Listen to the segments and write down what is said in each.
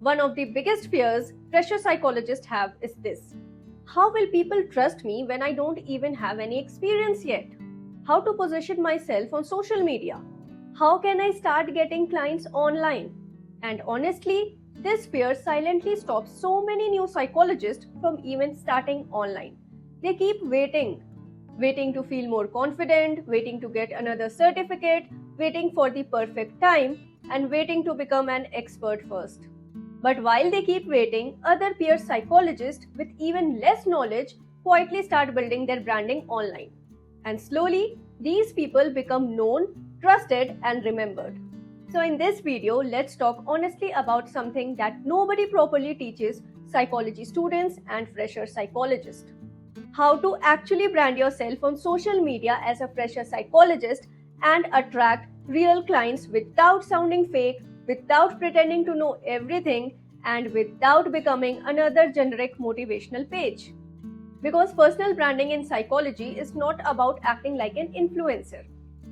One of the biggest fears fresher psychologists have is this: how will people trust me when I don't even have any experience yet? How to position myself on social media? How can I start getting clients online? And honestly, this fear silently stops so many new psychologists from even starting online. They keep waiting to feel more confident, waiting to get another certificate, waiting for the perfect time, and waiting to become an expert first. But while they keep waiting, other peer psychologists with even less knowledge quietly start building their branding online. And slowly, these people become known, trusted, and remembered. So, in this video, let's talk honestly about something that nobody properly teaches psychology students and fresher psychologists: how to actually brand yourself on social media as a fresher psychologist and attract real clients without sounding fake, without pretending to know everything, and without becoming another generic motivational page. Because personal branding in psychology is not about acting like an influencer.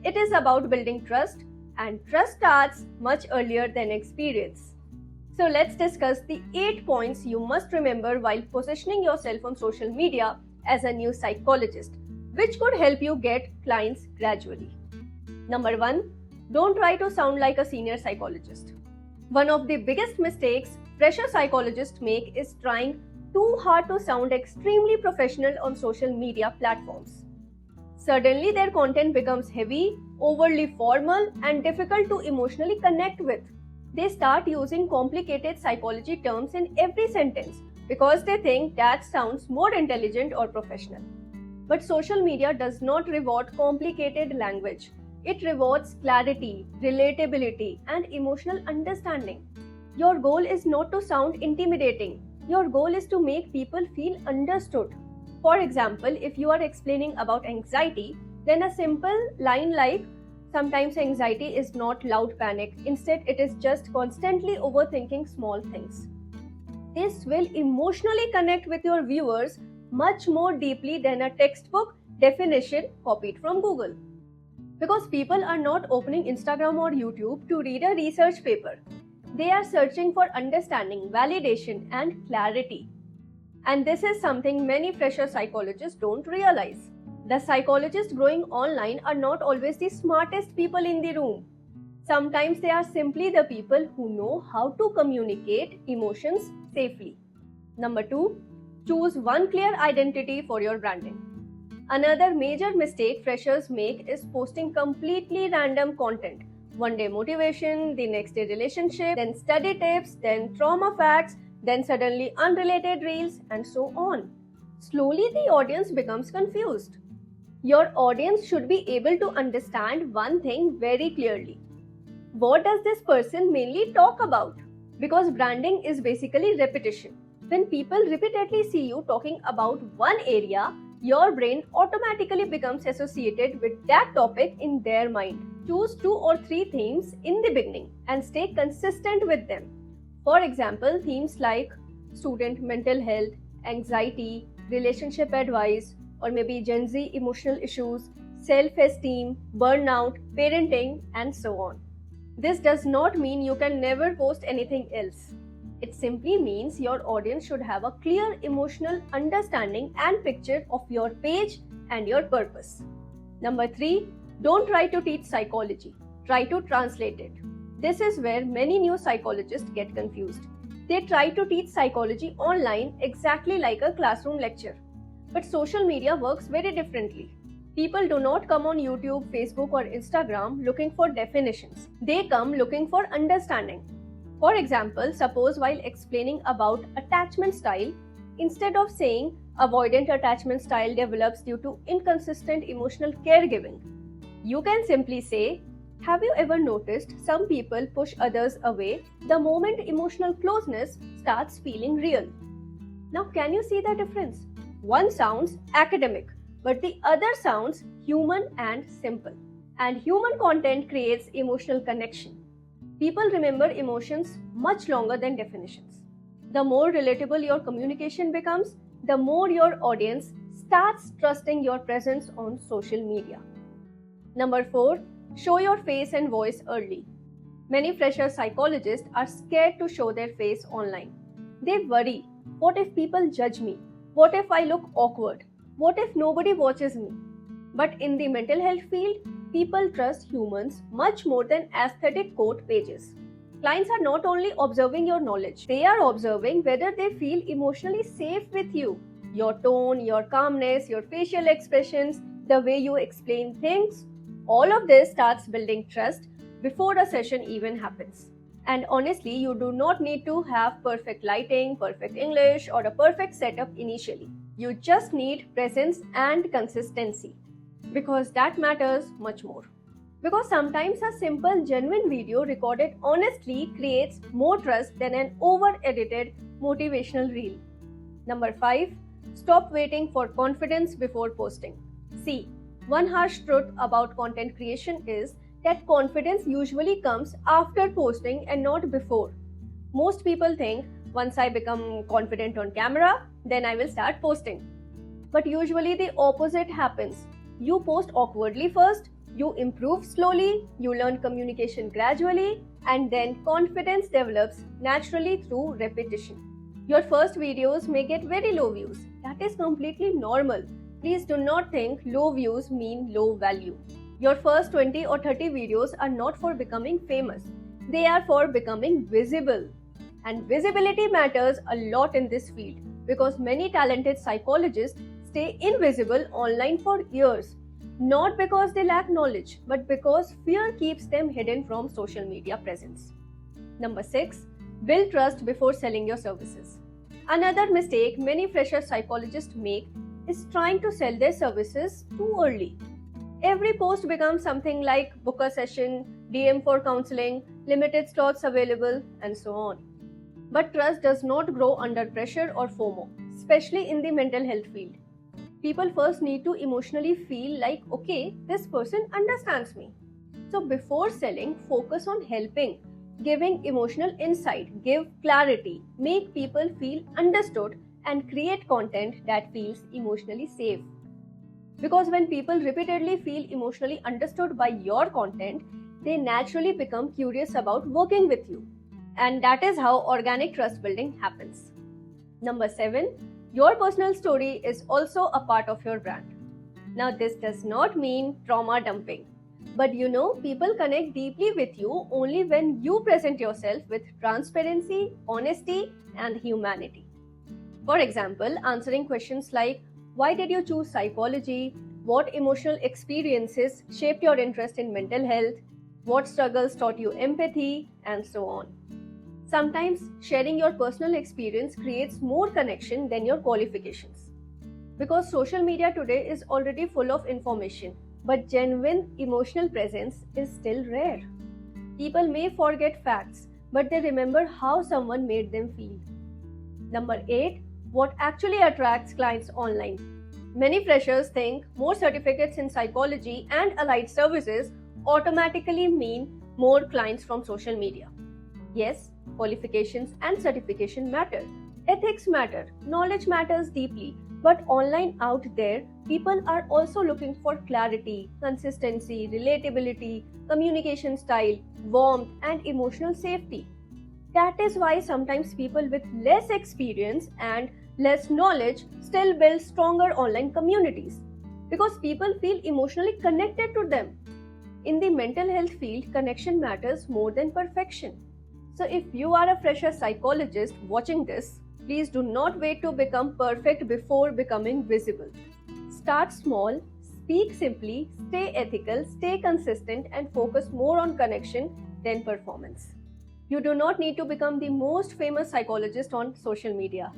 It is about building trust, and trust starts much earlier than experience. So let's discuss the 8 points you must remember while positioning yourself on social media as a new psychologist, which could help you get clients gradually. Number 1, don't try to sound like a senior psychologist. One of the biggest mistakes fresher psychologists make is trying too hard to sound extremely professional on social media platforms. Suddenly, their content becomes heavy, overly formal, and difficult to emotionally connect with. They start using complicated psychology terms in every sentence because they think that sounds more intelligent or professional. But social media does not reward complicated language. It rewards clarity, relatability, and emotional understanding. Your goal is not to sound intimidating. Your goal is to make people feel understood. For example, if you are explaining about anxiety, then a simple line like, "Sometimes anxiety is not loud panic, instead, it is just constantly overthinking small things." This will emotionally connect with your viewers much more deeply than a textbook definition copied from Google. Because people are not opening Instagram or YouTube to read a research paper. They are searching for understanding, validation, and clarity. And this is something many fresher psychologists don't realize. The psychologists growing online are not always the smartest people in the room. Sometimes they are simply the people who know how to communicate emotions safely. Number 2, choose one clear identity for your branding. Another major mistake freshers make is posting completely random content. One day motivation, the next day relationship, then study tips, then trauma facts, then suddenly unrelated reels, and so on. Slowly, the audience becomes confused. Your audience should be able to understand one thing very clearly. What does this person mainly talk about? Because branding is basically repetition. When people repeatedly see you talking about one area, your brain automatically becomes associated with that topic in their mind. Choose 2 or 3 themes in the beginning and stay consistent with them. For example, themes like student mental health, anxiety, relationship advice, or maybe Gen Z emotional issues, self-esteem, burnout, parenting, and so on. This does not mean you can never post anything else. It simply means your audience should have a clear emotional understanding and picture of your page and your purpose. Number 3, don't try to teach psychology. Try to translate it. This is where many new psychologists get confused. They try to teach psychology online exactly like a classroom lecture. But social media works very differently. People do not come on YouTube, Facebook, or Instagram looking for definitions. They come looking for understanding. For example, suppose while explaining about attachment style, instead of saying avoidant attachment style develops due to inconsistent emotional caregiving, you can simply say, have you ever noticed some people push others away the moment emotional closeness starts feeling real? Now, can you see the difference? One sounds academic, but the other sounds human and simple. And human content creates emotional connection. People remember emotions much longer than definitions. The more relatable your communication becomes, the more your audience starts trusting your presence on social media. Number 4, show your face and voice early. Many fresher psychologists are scared to show their face online. They worry, what if people judge me? What if I look awkward? What if nobody watches me? But in the mental health field, people trust humans much more than aesthetic quote pages. Clients are not only observing your knowledge, they are observing whether they feel emotionally safe with you. Your tone, your calmness, your facial expressions, the way you explain things, all of this starts building trust before a session even happens. And honestly, you do not need to have perfect lighting, perfect English, or a perfect setup initially. You just need presence and consistency, because that matters much more. Because sometimes a simple, genuine video recorded honestly creates more trust than an over-edited motivational reel. Number 5. Stop waiting for confidence before posting. See, one harsh truth about content creation is that confidence usually comes after posting and not before. Most people think, once I become confident on camera, then I will start posting. But usually the opposite happens. You post awkwardly first, you improve slowly, you learn communication gradually, and then confidence develops naturally through repetition. Your first videos may get very low views. That is completely normal. Please do not think low views mean low value. Your first 20 or 30 videos are not for becoming famous. They are for becoming visible. And visibility matters a lot in this field because many talented psychologists stay invisible online for years. Not because they lack knowledge, but because fear keeps them hidden from social media presence. Number 6. Build trust before selling your services. Another mistake many fresher psychologists make is trying to sell their services too early. Every post becomes something like book a session, DM for counseling, limited slots available, and so on. But trust does not grow under pressure or FOMO, especially in the mental health field. People first need to emotionally feel like, okay, this person understands me. So before selling, focus on helping, giving emotional insight, give clarity, make people feel understood, and create content that feels emotionally safe. Because when people repeatedly feel emotionally understood by your content, they naturally become curious about working with you. And that is how organic trust building happens. Number 7. Your personal story is also a part of your brand. Now, this does not mean trauma dumping. But people connect deeply with you only when you present yourself with transparency, honesty, and humanity. For example, answering questions like, why did you choose psychology? What emotional experiences shaped your interest in mental health? What struggles taught you empathy? And so on. Sometimes sharing your personal experience creates more connection than your qualifications. Because social media today is already full of information, but genuine emotional presence is still rare. People may forget facts, but they remember how someone made them feel. Number 8. What actually attracts clients online? Many freshers think more certificates in psychology and allied services automatically mean more clients from social media. Yes, qualifications and certification matter. Ethics matter. Knowledge matters deeply. But online out there, people are also looking for clarity, consistency, relatability, communication style, warmth, and emotional safety. That is why sometimes people with less experience and less knowledge still build stronger online communities because people feel emotionally connected to them. In the mental health field, connection matters more than perfection. So if you are a fresher psychologist watching this, please do not wait to become perfect before becoming visible. Start small, speak simply, stay ethical, stay consistent, and focus more on connection than performance. You do not need to become the most famous psychologist on social media.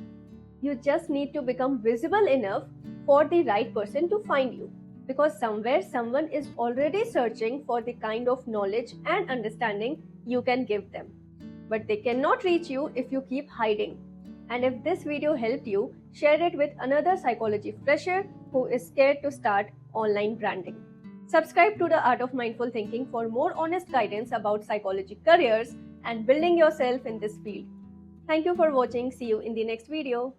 You just need to become visible enough for the right person to find you. Because somewhere someone is already searching for the kind of knowledge and understanding you can give them. But they cannot reach you if you keep hiding. And if this video helped you, share it with another psychology fresher who is scared to start online branding. Subscribe to The Art of Mindful Thinking for more honest guidance about psychology careers and building yourself in this field. Thank you for watching. See you in the next video.